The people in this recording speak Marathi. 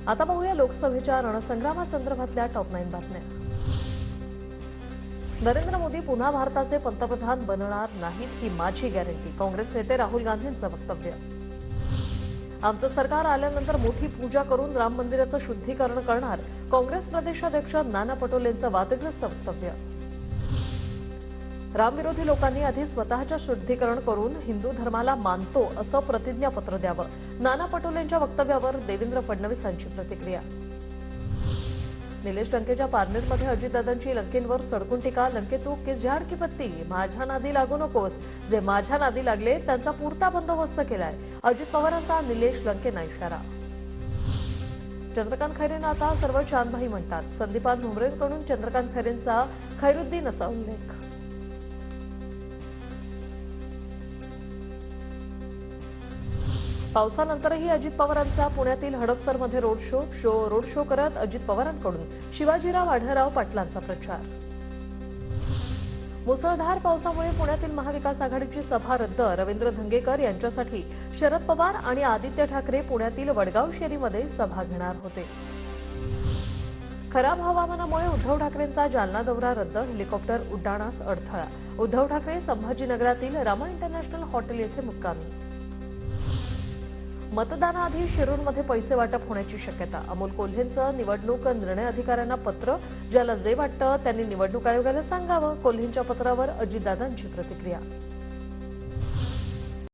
आता पाहूया लोकसभेच्या रणसंग्रामासंदर्भातल्या टॉप 9 बातम्या। नरेंद्र मोदी पुन्हा भारताचे पंतप्रधान बनणार नाहीत ही माझी गॅरंटी, काँग्रेस नेते राहुल गांधींचं वक्तव्य। आमचं सरकार आल्यानंतर मोठी पूजा करून राम मंदिराचं शुद्धीकरण करणार, काँग्रेस प्रदेशाध्यक्ष नाना पटोलेंचं वादग्रस्त वक्तव्य। रामविरोधी लोकांनी आधी स्वतःचं शुद्धीकरण करून हिंदू धर्माला मानतो असं प्रतिज्ञापत्र द्यावं, नाना पटोलेंच्या वक्तव्यावर देवेंद्र फडणवीसांची प्रतिक्रिया। निलेश लंकेच्या पारनेरमध्ये अजितदादांची लंकेंवर सडकून टीका, लंके तू किस झाड की पत्ती, माझ्या नादी लागू नकोस, जे माझ्या नादी लागले त्यांचा पुरता बंदोबस्त केलाय, अजित पवारांचा निलेश लंकेंना इशारा। चंद्रकांत खैरेंना आता सर्व चांदभाई म्हणतात, संदीपान भुमरेंकडून चंद्रकांत खैरेंचा खैरुद्दीन असा उल्लेख। पावसानंतरही अजित पवारांचा पुण्यातील हडपसरमध्ये रोड शो करत अजित पवारांकडून शिवाजीराव आढळराव पाटलांचा प्रचार। मुसळधार पावसामुळे पुण्यातील महाविकास आघाडीची सभा रद्द, रवींद्र धंगेकर यांच्यासाठी शरद पवार आणि आदित्य ठाकरे पुण्यातील वडगाव शेरीमध्ये सभा घेणार होते। खराब हवामानामुळे उद्धव ठाकरेंचा जालना दौरा रद्द, हेलिकॉप्टर उड्डाणास अडथळा, उद्धव ठाकरे संभाजीनगरातील रामा इंटरनॅशनल हॉटेल येथे मुक्कामी। मतदानाआधी शिरूरमध्ये पैसे वाटप होण्याची शक्यता, अमोल कोल्हेंचं निवडणूक निर्णय अधिकाऱ्यांना पत्र, ज्याला जे वाटतं त्यांनी निवडणूक आयोगाला सांगावं, कोल्हेंच्या पत्रावर अजितदादांची प्रतिक्रिया।